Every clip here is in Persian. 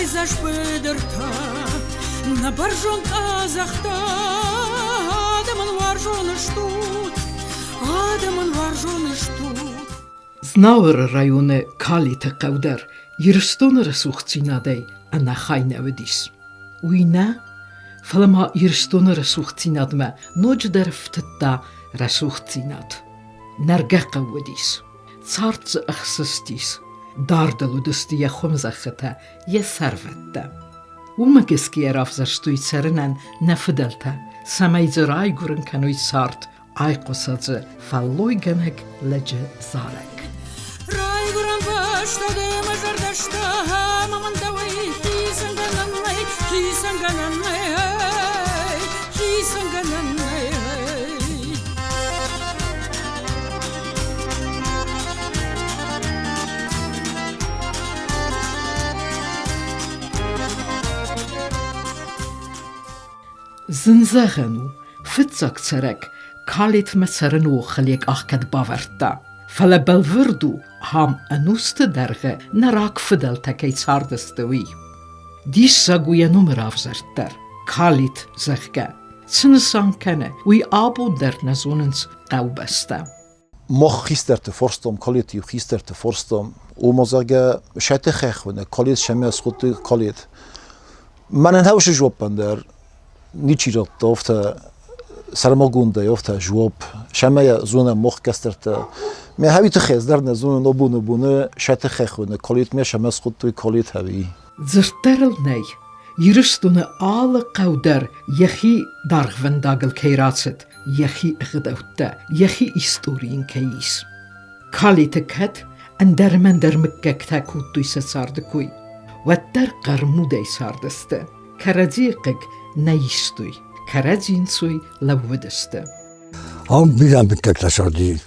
Айзаш пыдырта, на баржон казахта, адамын варжоны штут, адамын варжоны штут. Знауэр районы Калиты Кавдар, Ирстоны Расухцинадей, Анна Хайнаведис. Уйна, Фалама Ирстоны Расухцинадма, Ночь дерфтта Расухцинад. Наргақаведис. Царц ахсыстис. Дардалудысты я хомзахата, я сарватта. Умагески эрафзаштуй царынан нафыдалта, самайзы райгурын кануй сарт, айқосадзы фаллой генек леджи зарек. Райгурын баштады мажардашта, мамандавай, хисангананай, хисангананай, хисангананай. Zınzağenu, fıtzak çerek, kalit mesarenu xalik ahkad bavarta. Fala belvirdu ham anuste derge narak fidel takay sardastawi. Dis saguya numerav zartar, kalit zagga. Sınısan kene, wi abo der nazonens qawbasta. Moch gisterte forstom, kalit yu gisterte forstom. Omazaga shate khkhune, kalit shame asqutu kalit. Manen hawsh jwapander. Nici dat of de sarmagunde of de job شمايا زونه مخ كسترت ما هاوي تخيز درنا زونه نبونه شات خخونه كوليت ما شمس خطوي كوليت هاوي زرترل ني يرستونه آل قودر يخي دارغ داغل كيراتست يخي اغدوتا يخي استورين كيس كاليت كت اندر من در مكك تاكوتوي ساردكوي ودر قرمودي ساردست كراديقك نيستوي كرادينسوي لودست هم بیرم بکک شدی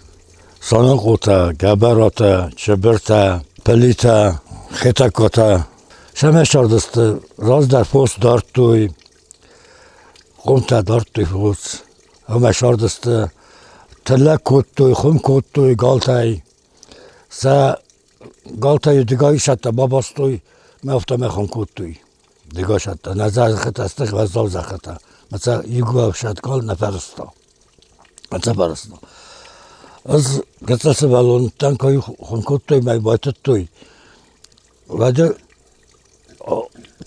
سانقوتا گبراتا چبرتا پلیتا خطاکوتا شما شردست راز در پوست دارتوی قمتا دارتوی پوست هم شردست تلک کوتوی خم کوتوی گالتای سا گالتای دیگای شد باباستوی میافتا میخوام کوتوی دیگه شد نظر خط است و زال زخطه مثلا یگو شد گال نپرستا مثلا پرستا از گذشته بالون تنگی خونکوتوی میبایدتوی ولی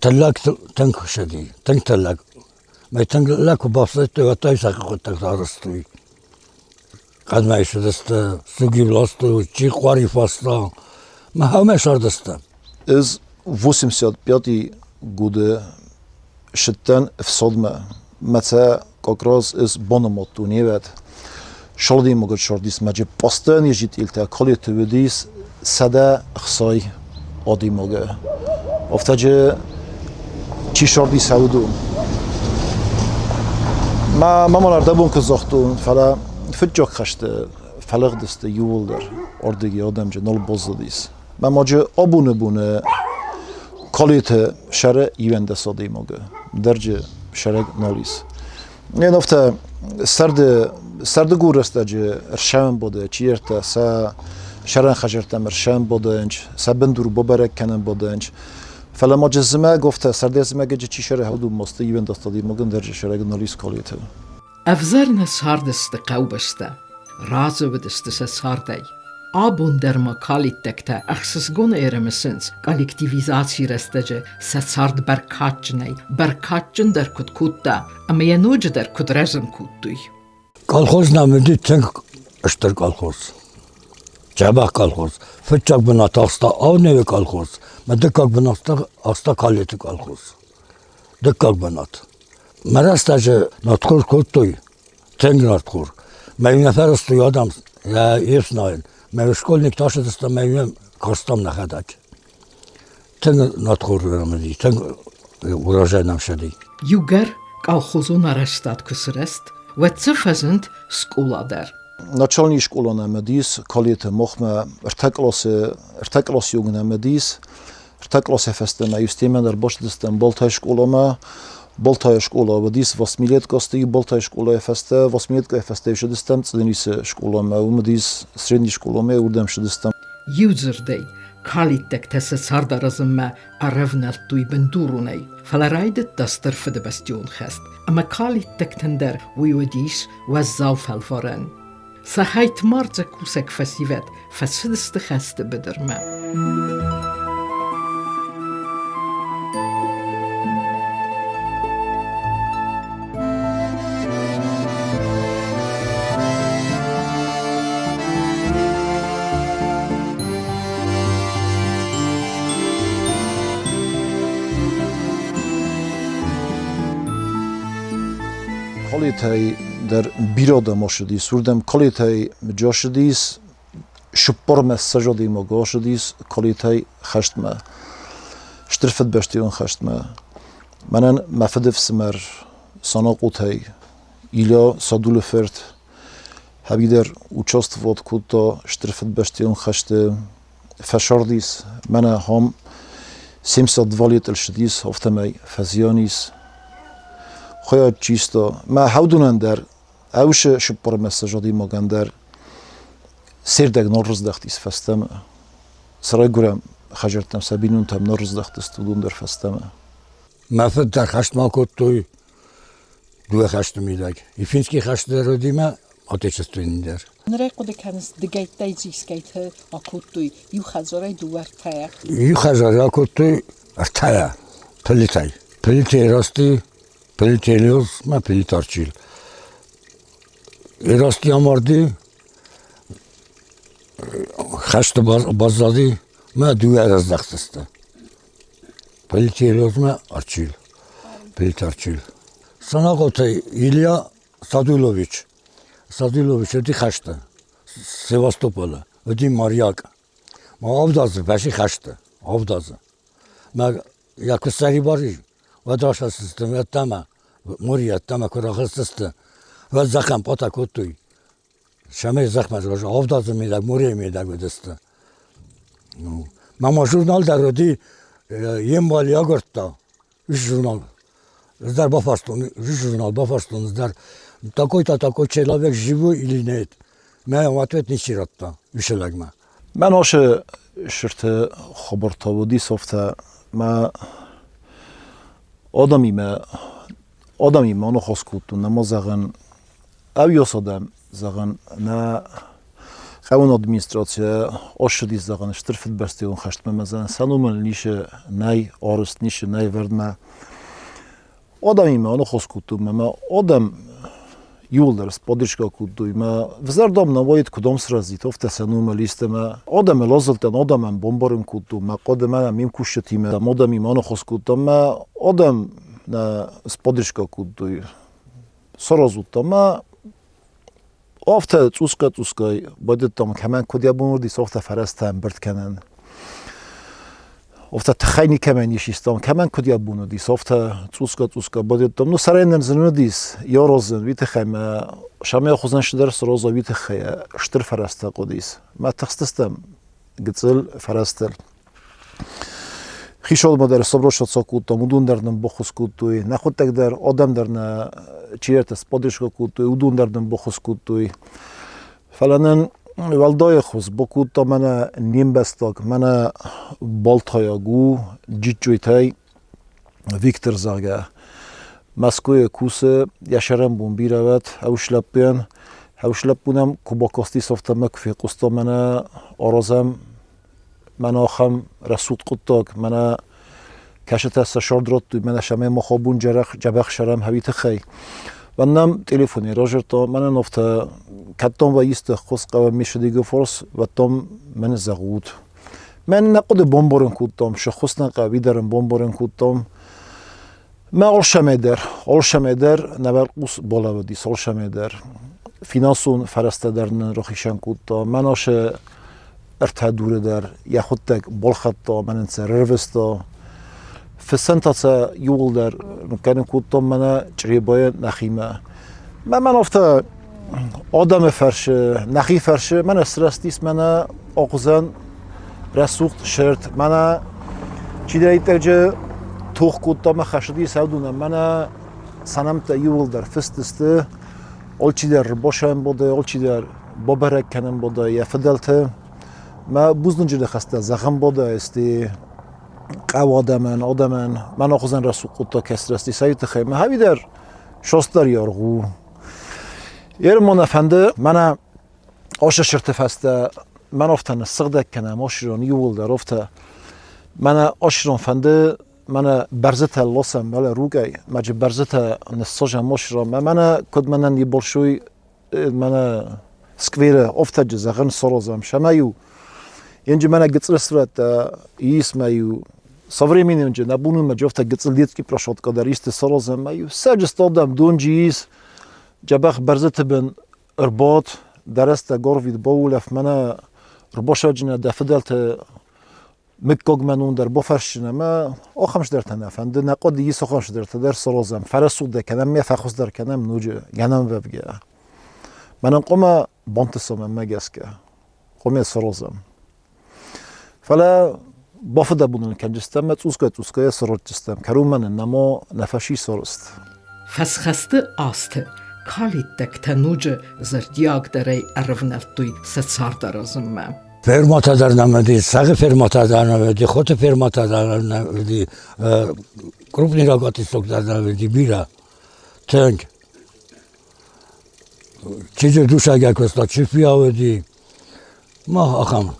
تلاک تنگ شدی تنگ تلاک می تنگ لاک و بافتوی و تای ساخت تکرارستوی قد میشدست سوگی بلاستو چی قاری فاستا ما همه شردستم از 85 годы شتن в صدمة متى كاكراز از بانماتو نيوت شالدي مگر شارديس مجه پاستن يجيت إلتا كاليت وديس سدا خصاي عادي مگر افتاجه چی شارديس هودو ما مالار دبون كزاختون فلا فجاك خشت فلق دست يول در اردگی آدم جه نال بازدیس ما ماجه آبونه کالیت شرع ایونده ساده ماگه درجه شرع نالیس نه نفته سرد گورست جه رشم بوده چیرته سا شرع خجرتم رشم بودنج سا بندور ببرک کنن بودنج فلا ماجه زمه گفته سرد زمه گه چی شرع هودو ماسته ایونده ساده ماگه درجه شرع نالیس کالیته افزرنا ساردست قوبسته رازه ودسته سارده Abun derma kalittekte aksızgon eremesins kolektivizacji restece setsard berkaçın der kutta ama yanucu der kudrezin kuttuy. Kolhoz namedi teng iştir kolhoz. Cebah kolhoz. Fıçak binat asta av nevi kolhoz. Ma dikkak binat asta kaliti kolhoz. Dikkak binat. Merestece natkur kuttuy. Teng natkur. Ma nefer istuy adam ya yefnayin. من شکل نکتاش دستم میگم کاستم نخداک. تنگ ناتخور رمزی تنگ وراجع نمشدی. یوگر کالخوزون arrestat کسرست و تفزند سکولا در. Начальник школы намедис, калите мохме ертеклас юг намедис, ертеклас фестема юстимен дар баш дистем болтай школама, болтай школа ведис 8 лет кости, болтай школа фесте, 8 лет фесте шдистем, цденис школама, умедис средней школаме урдем шдистем. Юзердей Kalitek tesse sardarazme arevnelt tui bendurunei. Falaraidet daster für de bastion gest. Ama kalitek tender wiodis was zaufel voren. Sa heit marze kusek fasivet fasidste geste bederme. Kalitej der biroda moshedis, urdem kalitej joshedis, shporme sajodi mogoshedis, kalitej hashtme. Shtrfet bestion hashtme. Manen mafedef smer sanaqutej, ilo sadulefert, habider участвовать kuto shtrfet bestion hashte fashardis, mana ham 702 лет الشديس هفتمي فزيانيس خیال چیستا ما هودونن در اوش شپار مساجادی ماگن در سردگ نارز دختیس فستم سرای گرم خجرتم سبینون تام نارز دخت استودون در فستم ما فد در خشت ما کد توی دو خشت میدگ ایفینسکی خشت در ردیمه آتش استوین در نرای قد کنس دگیت دایزیس کیت آکود توی یو خزاره دوار تایا یو خزاره آکود توی ارتایا پلیتای راستی پلیتیلیوز ما پلیتارچیل راستی آماردی خشت بازدادی ما دوی از دخت است پلیتیلیوز ما آرچیل پلیتارچیل سناقوتای ایلیا سادولویچ ادی خشته سواستوپول ادی ماریاک ما آبدازه باشی خشته آبدازه ما یک سری باری و داشت سیستم و تمام موریت تمام کراخ سیستم و زخم پاتا کوتوی شمه زخم از روش آفداز میدک موری میدک و دسته ما ژورنال در ردی یم بالیا گرفتا ژورنال در بافارستون ژورنال بافارستون در تاکوی چلاوک جیبو ایلینیت ما اومدت نیچیرتا ویشلگ من آش شرط خبر تاودی سفته ما آدمی ما نخواست کودتون نما زغن او یاسادم زغن نه قوان ادمینستراتیا آشدی زغن شترفت برستیون خشت مزن سنومن نیشه نای آرست نیشه نای ورد ما آدمی ما نخواست کودتون ما آدم یول درست پادشگاه کودوی ما وزردام نواید کدام سرازید افت سنوم لیست ما آدم لازلتن آدم بمبارم کودو ما قادم میم کشتیم آدمی ما نخواست کودم ما آدم نه پادشگاه کودوی سرازوتا ما افت توسکای باید تام کمان کدیا بمردی سافت فرستم برد کنن افت تخینی کمانیش استام کمان کدیا بمردی سافت توسکا باید تام نو سراین زندیس یا روزن ویت خیم شما خوزن شدر سرازا ویت خیه شتر فرست قدیس ما تخستم گذل فرستل خیشال ما در صبر شد ساکوت مدون درنم بخوس کوتوی نخود تک در آدم درن چیرت سپادشگاه کوتوی ودون درنم بخوس کوتوی فلانن والدای خوز بکوت من نیم بستاک من بالتایگو جیچویتای ویکتور زاگه مسکوی کوسه یشرم بون بیروت هوشلب بونم کوباکاستی سفته مکفی قستا من آرازم من آخم رسود قطاک من کشت است شاردرات توی من شمه مخابون جبخ شرم هویت خی و نم تلفنی راجر تا من نفته کتام و یست خسق و میشه دیگه فرس و تام من زغود من نقد بمبارن کودتام شخص نقوی درم بمبارن کودتام ما آل شمیدر نبرقوس بالا ودی سال شمیدر فینانسون فرسته درن رخیشن کودتا من آشه ارتدوره در یا خود تک بالخطا من انسان روستا فسنتا یول در مکان کودتا من چریبای نخیمه من افته آدم فرشه نخی فرشه من استرستیس من آقزن رسوخت شرط من چی دارید تجه توخ کودتا من خشدی سودونم من سنمت یول در فستسته آل چی در باشم بوده آل چی در بابرک کنم بوده یا فدلته ما بوزنجی خسته زخم باده استی قو آدمن من آخوزن رسو قطا کس رستی سایت خیمه همی در شاستر یارغو یر من افنده من آش شرط فسته من افتن سقدک کنم آشران یول در افته من آشران فنده من برزت لاسم ولی روگای مجه برزت نساجم آشران من کد من نیبالشوی من سکویره افته جزغن سرازم شمایو اینجا من گتسل سرت ایس مایو современный اینجا نبونم مجافت گتسل دیت کی پراشات کدر ایست سرازم مایو سجست آدم دونجیز جبخ برزت بن ارباط درست گاروید باولف من رباشا جنه دفدلت مکگ منون در بفرشنه ما آخمش در تنفند نقاد یه سخنش در تدر سرازم فرسود کنم می فخوس در کنم نوجه گنم وبگه من قوم بانتسم مگس که قوم سرازم فلا بافده بودن کنجستم متوسکای سرچستم کرو من نما نفشی سرست Фасхасты асты, калиттек тәнуджы зырдияг дәрей әрвнәртуй сәтсардаразымма. فرماتا در نمیدی، سگ فرماتا در نمیدی، خود فرماتا در نمیدی، کروپنی راگاتی سوک در نمیدی، بیره، تنگ. چیزی دوش اگه کستا چی پیاودی، ما آخم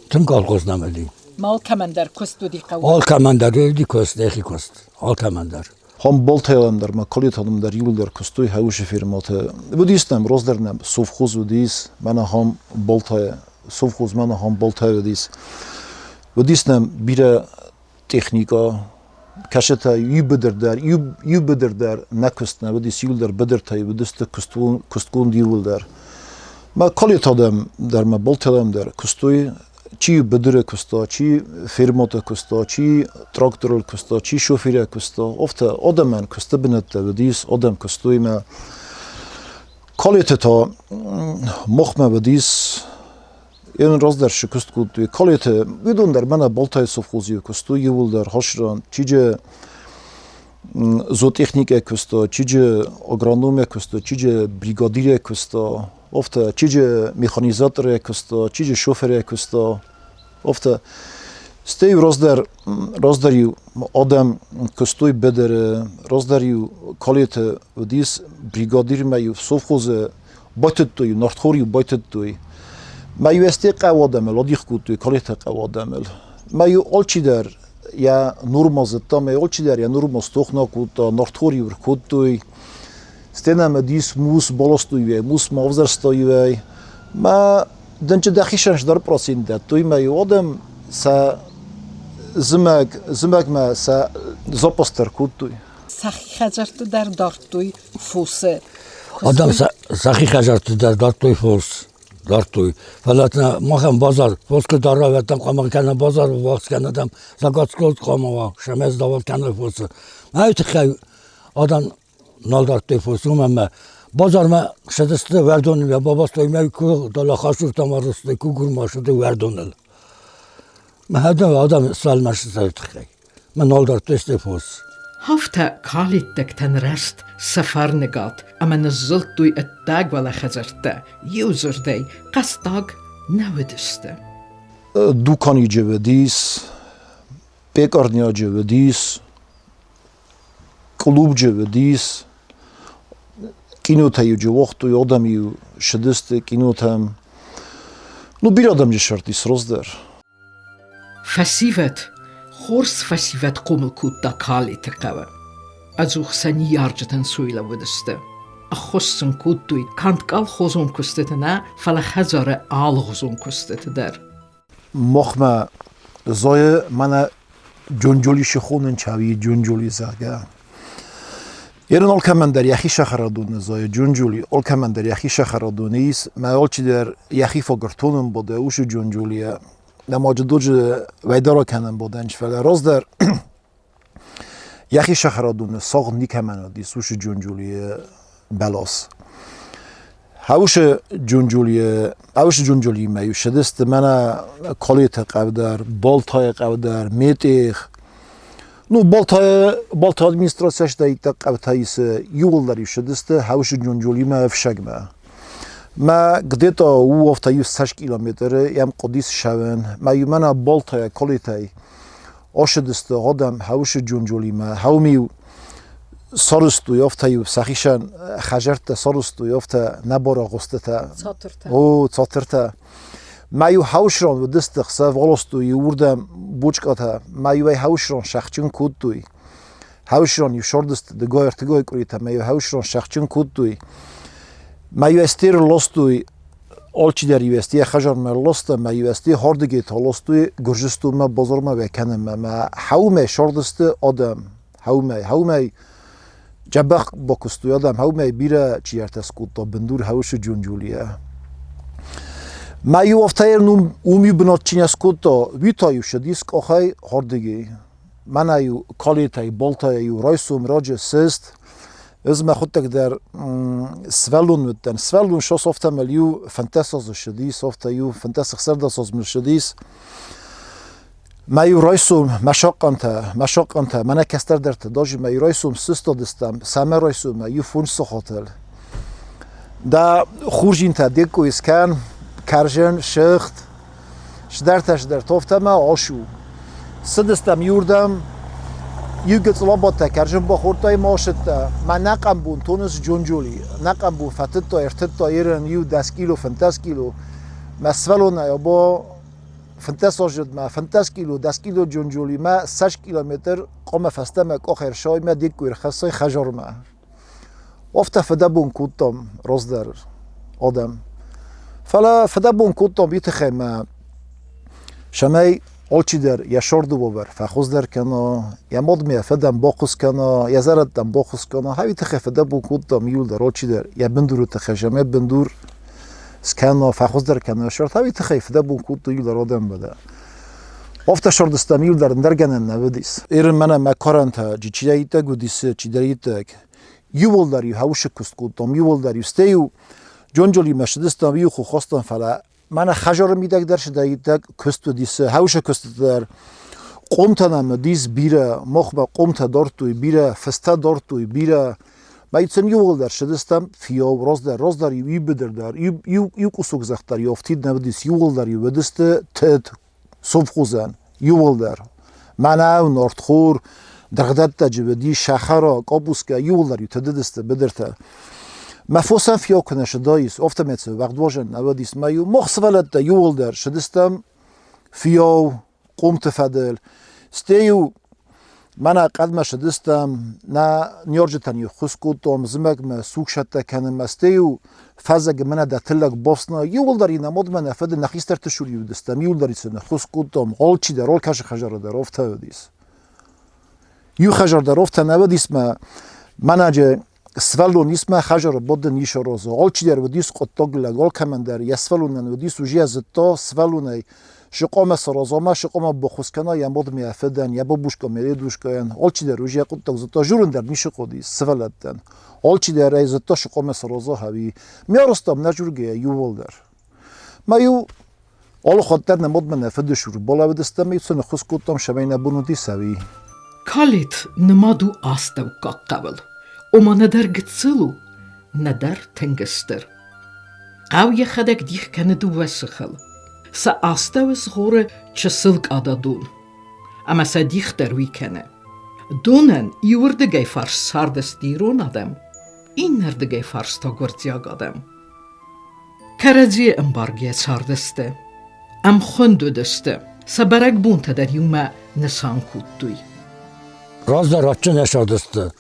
تنگ کالخوز نمیدی. مال کمندر کستو دی قوی آل کمندر دی کست، دیخی کست، آل کمندر. هم بالتایم در مکالیت هم در یول در کستوی هوش فرمات بودیستم روز در نم سوفخوز بودیس من هم بالتای سوفخوز من هم بالتای بودیس بودیستم بیره تکنیکا کشتا یو بدر در نکست نه بودیس یول در بدر تای بودیست کستکون دیول در مکالیت هم در بالتایم در کستوی چی بدره کستا، چی فرمات کستا، چی تراکتور کستا، چی شوفیره کستا، افته آدم کسته بنده بدیس آدم کستوی ما کالیت تا مخمه بدیس این راز در شکست کردوی کالیت بدون در من بالتای سفخوزی کستوی ول در هاشران چیجه زوتechniک کستا، چیجه اگرانوم کستا، چیجه بریگادیر کستا افته چیجه میخانیزاتور کستا، چیجه شوفر کستا افته ستی راز دریو آدم کستوی بدر راز دریو کالیت ودیس بریگادیر میو سفخوز بایتد توی نارتخوری بایتد توی میو استی قوادمل آدیخ کود توی کالیت قوادمل میو آلچی در یا نورمازتا میو آلچی در یا نورماستوخنا کود تا نارتخوری ور کود توی ستنام دیس موس بالستوی موس مافزرستوی ما دنچه دخیشش در پراسین داد توی میو آدم سا زمگ ما سا زاپستر کود توی سخی خجرتو در دارتوی فوسه آدم سخی خجرت در دارتوی فوس دارتوی فلاتنا ما هم بازار فوس که داره وقتم قام کنه بازار واقع کندم زگات کلود قام و شمز داول کنه فوس ما خیلی آدم نال دارتوی فوس ما بازار ما شدسته وردون یا باباستوی می کو دالا خاشور تمارسته کو گرما شده وردونل ما هذا آدم سال ماشي سایت خیلی من نال دارتوی فوس Hafta kalittek ten rest safarnegat, ama nazıltduy etdag vala khazarta, yuzurdey qastag navediste. دوکانی جودیس پیکارنیا جودیس کلوب جودیس کینوتایو جوختو یادمیو شدست کینوتام نو بیر آدم جشرتیس روز در Fasivet, khors fasivet qomul kutta kalitte qava. Azuch sani yarjatan suyla vediste. Akhossun kuttuy kant kal khozon kustetena fala khazare al khozon kusteteder. مخمه زای من جنجولی شخونن چاوی جنجولی زاگه یرن اول کمن در یخی شخردون زای جنجولی اول کمن در یخی شخردونیس ما اول چی در یخی فگرتونم بوده اوش جنجولیه نماج دوج ویدارا کنن بودنش فعلا راز در یخی شخردون ساق نیکمن دیس اوش جنجولیه بلاس هاوش جنجولی میو شدست من کالیت قودر بالتای قودر میتیخ نو بالتای ادمینستراسیش دایت قوتاییس یول داری شدست هاوش جنجولی ما افشگ ما ما قديتا و افتا يو 6 كيلومتر يم قديس شون ما يمنا بالتا كوليتاي آشدست آدم هوش جونجولی ما هومیو سرستو یافته یو سخیشن خجرت سرستو یافته نبارا غسته ساترته او ساترته ما یو هوشران و دست خسه والستو یوردم بوچکاته ما یو هوشران شخچون کودتوی هوشران یو شردست دگاه ارتگاه کریته ما یو هوشران شخچون کودتوی ما یو استیر لستوی آلچی در یوستی خجر مرلسته ما یوستی هردگی تالستوی گرجستو ما بازار ما بکنم ما هومه شردست آدم هومه جبخ باکستوی آدم هومه بیره چی ارتسکوت تا بندور هوش جونجولیه ما یو افتایر نوم اومیو بنات چین اسکوت تا ویتایو شدیسک آخای هردگی من ایو کالیتای بالتای یو رایسوم راج سست از ما خودتك در سوالون مدن سوالون شو صفتا مليو فانتاسوس الشديد صفتا يو فانتاسك سرداسوس من الشديد ما يو رايسوم مشاق انت من كستر درت داجي ما يو رايسوم سستو دستم سامر رايسوم ما يو فون سخاتل دا خورجين تا ديكو اسكان كارجن شخت شدرت توفتا ما عاشو سدستم يوردم یوگت لابات کارجم با خورتای ماشت من نقم بون تونس جونجولی نقم بون فتت تا ارتت تا ایران یو 10 کیلو 50 کیلو مسفلو نه با 50 جد ما 50 کیلو 10 کیلو جونجولی ما 6 کیلومتر قام فستم آخر شای ما دیک کویر خاصای خجر ما افت فدا بون کوتام روز در آدم فلا فدا بون کوتام بیت خیمه شمای آلچی در یا شردو باور فخوز در کنا یا مدمی فدم باقوس کنا یا زرد دم باقوس کنا هایی تخه فدا بون کود دم یول در آلچی در یا بندور تخه جمعه بندور سکنا فخوز در کنا شرط هایی تخه فدا بون کود دو یول در آدم بده افت شرط استم یول در درگنن نودیس ایرن منم مکارن تا جی چی دایت گودیس چی دایت یول در یو هوش کست کود دم یول در یو استیو جونجولی مشدستم یو خو خواستم فلا من خجار میدک در شده ایتک کست و دیسه هوش کست در قمتنم دیز بیره مخبه قمت دارتوی بیره فسته دارتوی بیره ما ایتسن یوغل در شدستم فیاو راز در یو بدر در یو کسوک زخت در یافتید نودیس یوغل در یو بدسته تد صبح خوزن یوغل در من او نارتخور درغدت تجبدی شخرا کابوسکه یوغل در یو تددسته بدرته مفوسم فيو كنا شدايس افتمت وقت واجن نوديس ما يو مخسفلت يول در شدستم فيو قمت فدل ستيو منا قد ما شدستم نا نيورجتن يو خسكوتم زمك ما سوق شتا كان ما ستيو فازق منا دتلك بوسنا يول در ينمود من فد نخيستر تشول يودستم يول در يسن خسكوتم قالچي در رول كاش خجر در افتوديس يو خجر در افت نوديس ما مناجه سوالون اسم خجر بود نیش روز آلچی در ودیس قطعه لگال کمندر یسوالون ودیس وجی از تا سوالونای شقام سرازما شقام بخوسکنا یا مود میافدن یا بوشکا میدوشکاین آلچی در وجی قطعه زتا جورن در نیش قدی سوالتن آلچی در از تا شقام سرازا هوی میارستم نجورگه یوول در ما یو آل خاطر نمود من افد شور بالا بدستم میتونه خس کتام شبیه بونودی سوی کالیت نمادو آستو قبل Oma nadar gitsulu, nadar tengester. Qaw yaxadak dix kanedu wesikhal. Sa astawis gore çasilk adadun. Ama sa dix derwi kene. Donen iwurdigay fars sardes diron adam. Innerdigay fars tagwartiag adam. Karadziye embargiye sardeste. Am khundudeste. Sa barak bunta der yuma nisan kuttuy. راز در رچه نشادسته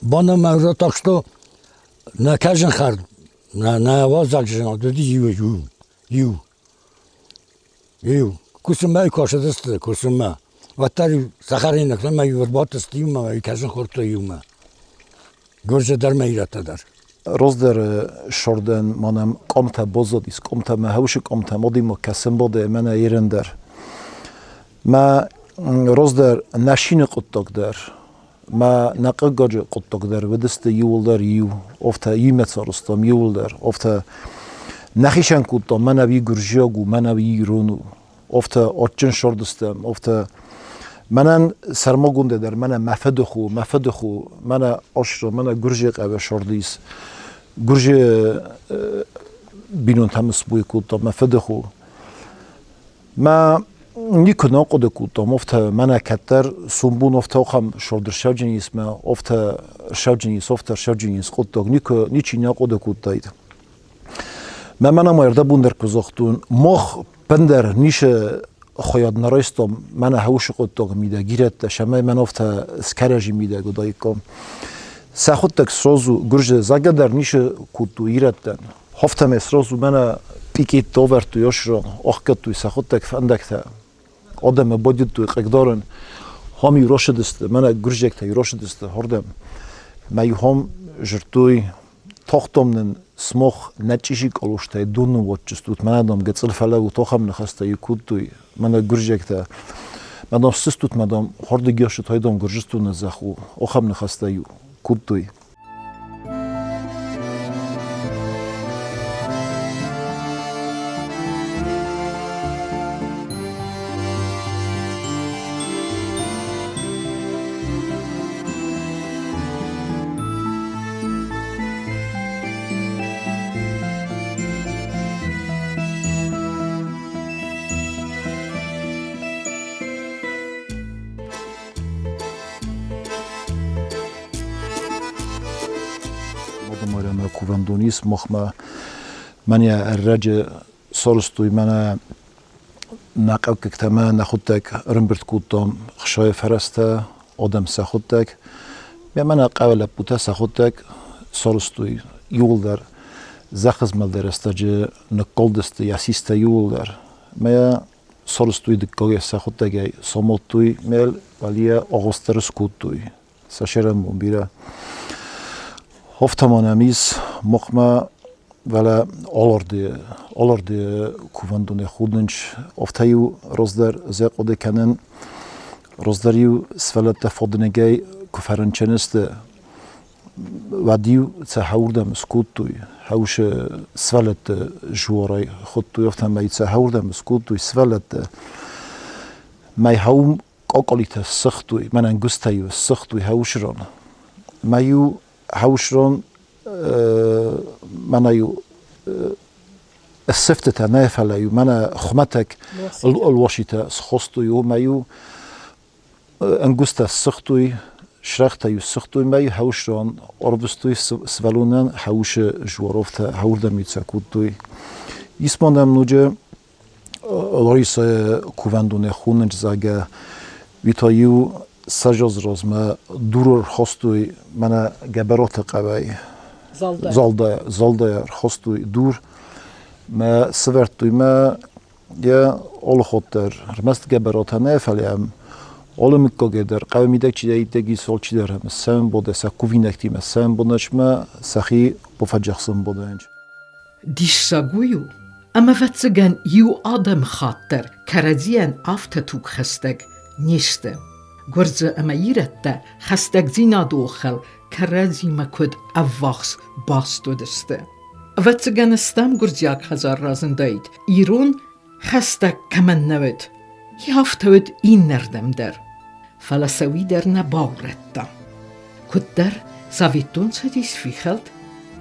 بانم مورد tak что на каждый хар на вазак жена dedi ю кусма кошадасте кусма ватари сахарина клама ю батст юма каждый хорто юма горже дар мейратадар روزدر شردن منم قمت بزودیس قمت مهوش قمت مدیم کسم بوده من ایرندر ما روزدر نشین قطق در ما نقاج قطق در ودست یول در یو افتا یمت سرستم یول در افتا نخیشن قطع من وی گرجیاگو من وی رونو افتا آچن شردستم افتا منن سرما گنده در من مفد خو من آشرا من گرجی قوی شردیس گرجی بینون تمس بوی کوتا ما فدخو ما نیکو ناقود کوتا مفت من کتر سنبون افت آخم شردر شوجنیس ما افت شوجنیس کوتا نیکو نیچی ناقود کوتاید من مرده بوندر کزاختون مخ بندر نیش خیاد نرایستم من هوش کوتا میده گیرت شمه من افت سکرجی میده گدایی کم سخوتک سرازو گرج زگدر نیش کوتو ایرتن هفتم سرازو من پیکیت داور تو یاشران آخکت توی سخوتک فندکته آدم بادید توی قدرن همی راشدسته من گرجک تای راشدسته هردم می هم جرتوی تاختمن سمخ نچیشی کالوشته دونو وچستوت من آدم گتسل فلو تاخم نخسته یکود توی من گرجک تا من آدم سستوت من آدم هردگیاشت هایدم گرجستو نزخو آخم نخسته یو کود توی مادام کووندونیس مخما من یا الرج سالستوی من نقل کتما نخودتک رمبرت کوتام خشای فرسته آدم سخودتک بیا من قبل بوده سخودتک سالستوی یول در زخز مل در استاج نکالدست یاسیست یول در ما سالستوی دکای سخودتک ساموتوی مل ولی آغسترس کوتوی سشرم بیره هفتمان امیز مخما ولی آلرده کووندون خودنش افتایو روزدر زیقوده کنن روزدریو سفلت فادنگی کفرنچنست و دیو تحوردم سکوت توی هوش سفلت جوارای خود توی افتم می تحوردم سکوت توی سفلت می هوم قاقلیت سخت توی من انگستایو سخت توی هوش ران میو هوشران من یو السفتة نافلة یو من خمتك الواشيتا سخستو یو میو انگوستا سختوی شرختا یو سختوی میو هوشران عربستوی سوالونن هوش جوارفتا هوردم یتساکودوی اسماندم نوجه لاريسا کووندون خوننج زاگه ویتایو سجاز راز ما دورر خواستوی من گبرات قوی زالده خواستوی دور ما سورتوی ما یا آل خودتر رمست گبرات نفلیم آل مکاگه در قوی میده چی دیگی سال چی در هم سم بوده سکوی نکتی ما سم بودنش ما سخی بفجخسم بوده انج دیش ساگویو اما فتسگن یو آدم خاطر کرزیان آفتتوک خستگ نیسته گرز اما یرده خستگ زینا دوخل کرزی مکد افاخس باستو دسته فتسگن استم گرزیاک هزار رازن داید ایرون خستگ کمن نوید یافتوید این نردم در فلسوی در نباورده کد در ساویتون سدیس فیخلد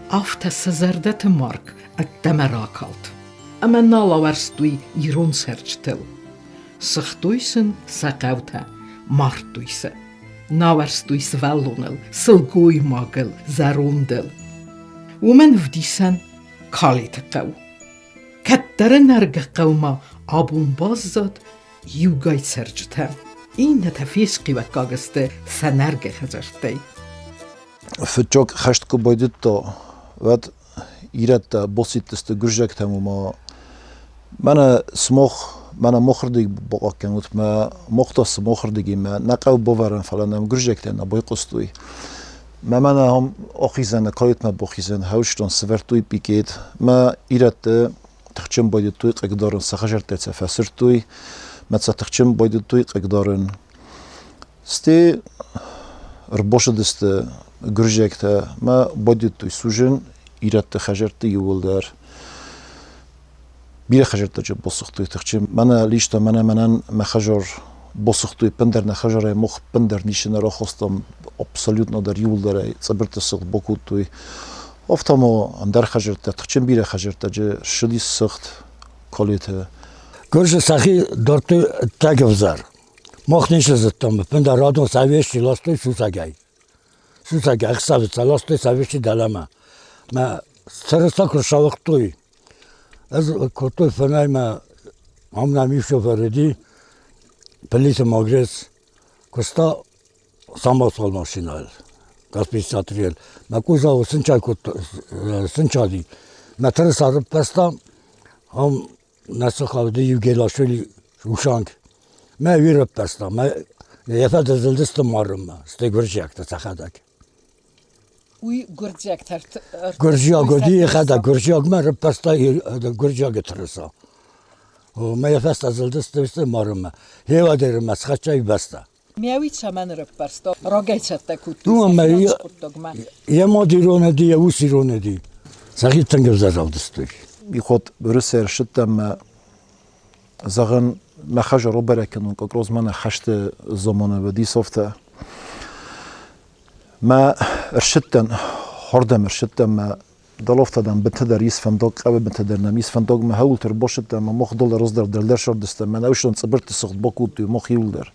آفت سزردت مارک ادم راکالد اما نالاورستوی ایرون سرچتل سختویسن سقاوتا مارتویسه ناورستویس ولونل سلگوی ماگل زروندل ومن فدیسن کالیت قو کتر نرگ قوما آبون باز زد یوگای سرچتا این نتفیس قیوه کاغسته سنرگ خزرته فتجاک خشت که بایدید تا ود ایرد تا باسید تست گرجک تمو ما من سمخ من مخردی باقا کنوت ما مختص مخردی ما نقو باورن فلانم گرجک تا نبای قصدوی من هم آخیزن کاریت ما بخیزن هاوشتون سورتوی بیکید ما ایرد تخچم بایدید توی قدرن سخجرت تفسر توی ما تخچم بایدید توی قدرن ستی رباش دست گرجک تا ما بایدید توی سوژن ایرد تخجرت یول در بیره خجرت جب بسختوی تخچم من لیشتا من مخجر بسختوی پندر نخجر مخ پندر نیشن را خواستم ابسولوت ندار یول داره صبرت سخت بکوت توی افتمو اندر خجرت تخچن بیره خجرت جه شدی سخت کالیته گرش سخی دارتو تک وزر مخنیش زدتم بپن در رادون سویشی لاستوی سوساگی اخصابت لاستوی سویشی دلمه ما سرسا کرشاوقتوی از کتوی فنای ما هم نمیف شوفردی پلیس ماگرس کستا ساماس ول ماشینال گاسپی ساتریل ما کوزا و سنچادی ما ترس عرب پستا هم نسخ خواهده یوگیلاشولی وشانگ ما ویرب پستا ما یفت زلدستم مارم ما استگرجیک تسخدک Uy gurcak tart. گرجیا گردی خدا گرجیا ما رب پستا گرجیا گترسا و ما یفت زلدستم مارم ما هیوا دیرم مسخچای بستا Miawi çaman röpparsta. Rogajçatta kuttu. Duma meri یه ما دیرونه دی یه او سیرونه دی سخی تنگ بزر دستوی بیخود برسر شدم زغن مخرج رو برکنون که روز من خشت زمانه و دی صفته ما ارشدتن هردم ارشدتم ما دلوفتدم بتدر یس فندق قبل بتدر نمیس فندق ما هول تر باشدم ما مخ دل روز در شردستم من اوشون صبرت سخت بکوت مخ یولدر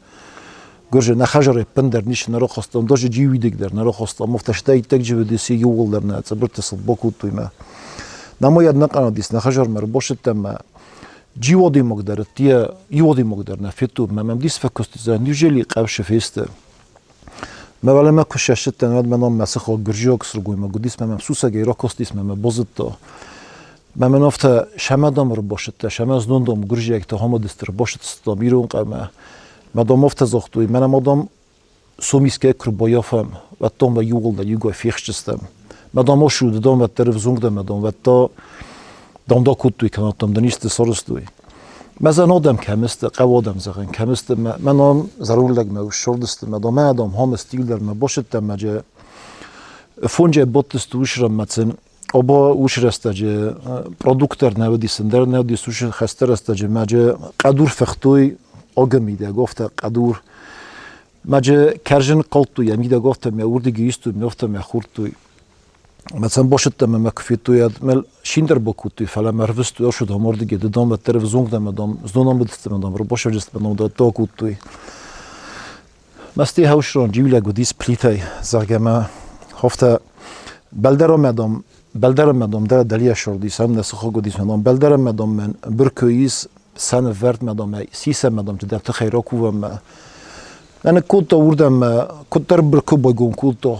گرچه نخجره پندر نیش نرو خواستم داشت جیوی دیگر نرو خواستم مفتشتای تک جیو دیسی یول در نه صبرت سخت بکوت ما نماید نقنا دیس نخجر مر باشدم ما جیو دی مقدر تیا یو دی مقدر نفتو ما دیس فکست زن نیجلی قبش فیسته ما ولی ما کششت تنود منام مسخ گرجیاک سرگوی ما گودیس ما سوسا گیرا کستیس ما بازد تا ما منافت شمدام رو باشد شماز دوندم گرجیاک تا هم دستر باشد ستا بیرون قم ما دام افت زختوی من مادام سومیسکه کربایافم و تام و یوگل در یوگای فیخشستم ما دام آشود دام و تلویزیون دام دام و تا دام دا کتوی کناتم دنیست سرستوی مثلا آدم کمست قوادم زغن کمست من هم ضرور لگ ما شردست ما دام آدم هم استیل در ما باشد تم مجه فونج باتست وشرم مثلا آبا وشرست جه پرودکتر نودی سندر نودی سوش خستر است جه مجه قدور فختوی آگمیده گفته قدور مجه کرجن قلتوی میده گفته می آوردی گیستوی میفته می خورتوی مثلا باشد تم مکفیتوی مل شیندر بکوتوی فعلا مرفستوی شد همارد گید دام و تلویزیون دام دام زدونم بدستم دام رو باشه جست بدام داد تا کوتوی مستی هوشران جیولا گودیس پلیتای زرگما هفته بلدرم مدام در دلیه شردی سام نسخه گودیس مدام بلدرم مدام من برکویس سن ورد مدام سیسه مدام در تخیرا کوام من کلتا وردم کلتر برکو باگون کلتا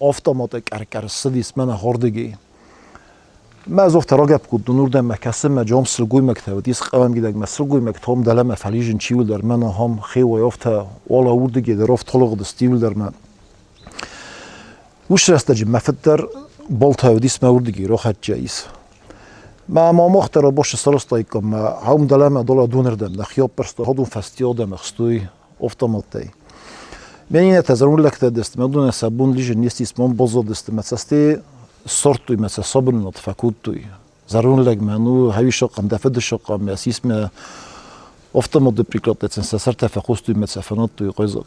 هفته مات کرکر سدیس من هردگی ما از وقت راجب کود نوردم مکسم مجام سرگوی مکتب دیس قوام گیدگ مسرگوی مکتب دلم فلیجن چیول در من هم خیلی یافته والا وردگی در افت خلق دستیول در من وش رست جم مفتر بالتا دیس ما وردگی راحت جایز ما مختار باش سرستای کم هم دلم دولا دونردم نخیاب پرست هادون فستیادم خستوی افتماتی من نتذرون لك تدست مدون سبون ليج نيستيس من بوزو دست مسستي صرتوي مس صبن نتفكوتوي زرون لك منو هاي شقم دفد شقم اسيس ما افتمد بريكلات سنسرت فخوستوي مسفناتوي قزق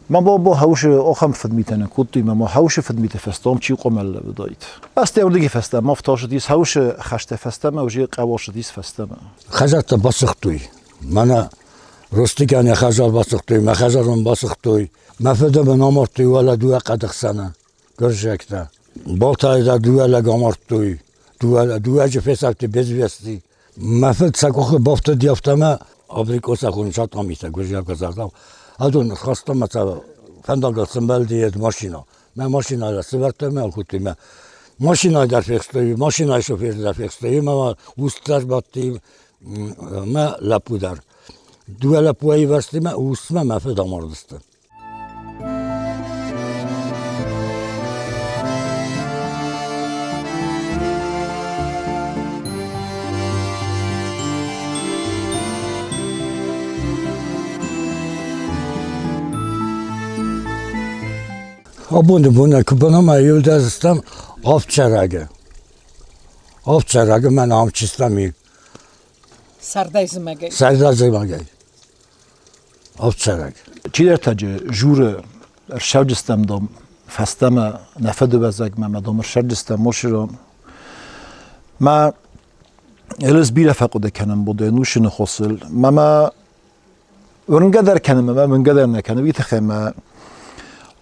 ما بابا هوش اخم فدميتن كوتوي ما هوش فدميت فستام چي قمل بدايت بس تولدي فستام افتاش ديس هوش خشت فستام وجي قواش ديس فستام خجرت باسختوی من رستگان خجر باسختوی ما خجرم باسختوی مفده به نامرتوی ولا دو قدق سنه گرجکته بالتای دا دو لگامرتوی دو جفسافتی بزوستی مفد سکوخ بافت دیافتم آبریکو سخون شات میشه گرجک زردم ادون خواستم مثلا فندق سنبل دیت ماشینا من ماشینا را سوارتم الکوتی من ماشینا در فکستوی ماشینا شوفر در فکستوی ما وستر باتی ما لپودر دو لپوی ورستی ما وسم مفد آمردست Abone که بنام ایول دستم آف چرگه من هم چیستمی Sardayzıma gel. سردازمگی آف چرگه چی در تجه جور شوجستم دام فستمه نفد بزگ ما دامر شدست مشرون ما الز بیره فقده کنم بوده نوش نخوصل ما ونقدر کنم ما منقدر نکنم بیتخم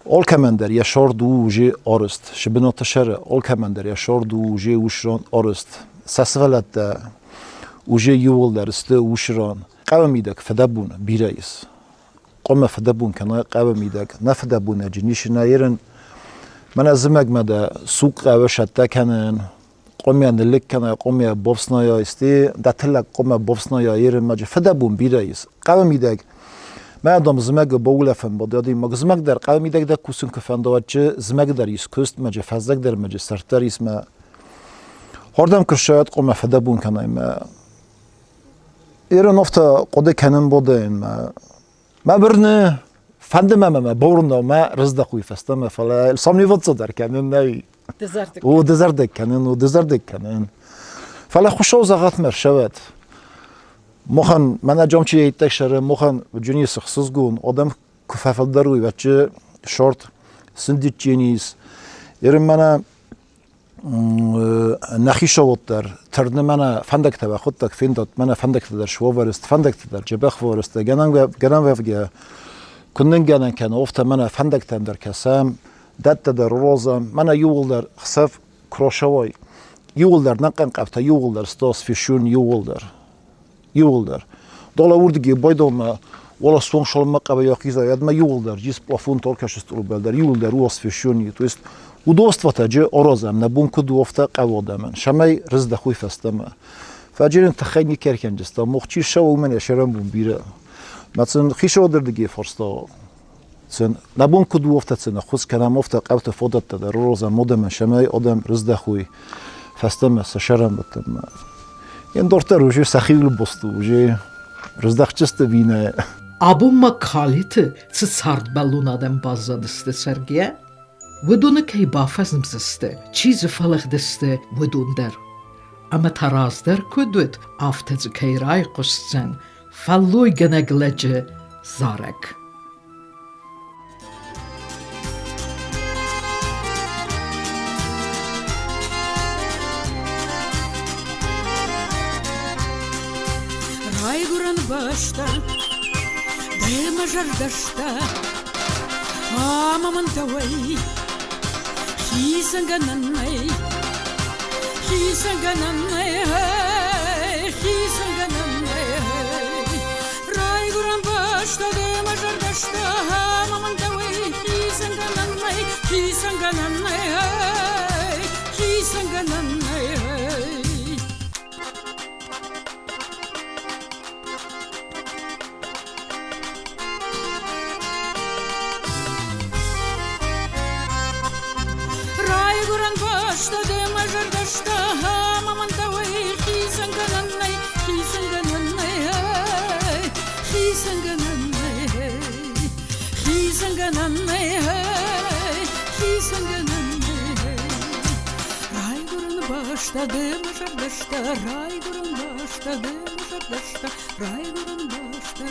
اول کمندر یا شار دو جی آرست شبنا تشر اول کمندر یا شار دو جی وشران آرست سسولت وجی یول درست وشران قوم میدک فدبون بیرایس قم فدبون کنای قوم میدک نفدبون جنیش نایرن من از مده سوق قوشت کنن قومی اندلک کنای قومی بوفسنایا استی دتلک قوم بوفسنایا ایرن ماج فدبون بیرایس قوم میدک ما دام زمگ بولفن با دادی ما زمگ در قومی دک دک کوسن کفندوات چه زمگ در ایس کست ماج فزدک در ماج سرتر ایس ما هردم کرشایت قوم فدبون کنای ما ایران افتا قده کنن بوده ما برنه فندم ما بورنا ما رزد خوی فستم فلا السامنی وقت در کنن نی دزرتك و دزردک کنن و دزردک کنن فلا خوشو زغت مرشوت مخن من جام چی ایت شر مخن جونی سخصوص گون آدم کفافل دروی بچه شورت سندیت جینیس ایران من نخیش شود در ترن من فندک تبع خود تک فیندات من فندک در شو ورست فندک در جبخ ورست گنام وفگه کنن گنن کنه افت من فندک تن در کسام دت در روزم من یول در خسف کروشوای یول در نقن قبطه یول در ستاس فیشون یول در دولا وردگی بایدوم ولا سون شل مقبه یا کیزا یاد ما یول در جیس پلافون ترکش است رو بلدر یول در روز فیشونی تو است و دوست وتاجه آرازم نبون کدو افتا قواده من شمای رزد خوی فستم فاجرین تخیلی کرکن جستا مخچی شو من یشرم بون بیره مثلا خیشو در دیگه فرستا سن نبون کدو افتا سن خوش کنم افتا قبط فودت در روزم مدام شمای آدم رزد خوی فستم سشرم بتم این دورتر وجه سخیل بستو وجه رزد چست بینه Abumma kalite ți sart ballonadem bazzadiste sergiye? Vedune kei bafezmziste, çizi falıqdiste vedun der. Ama taraz der kudut aftezi kei ray qustzen, falluy geneglece zarek. Rayguran başta Dema jardashta Amaman tawai Hisangananai Rayguran başta Dema jardashta Amaman tawai Hisangananai Rayguran başta dema jardashta Amaman tawai Hisangananai Rayguran başta dema jardashta Rayguran başta dema jardashta Rayguran başta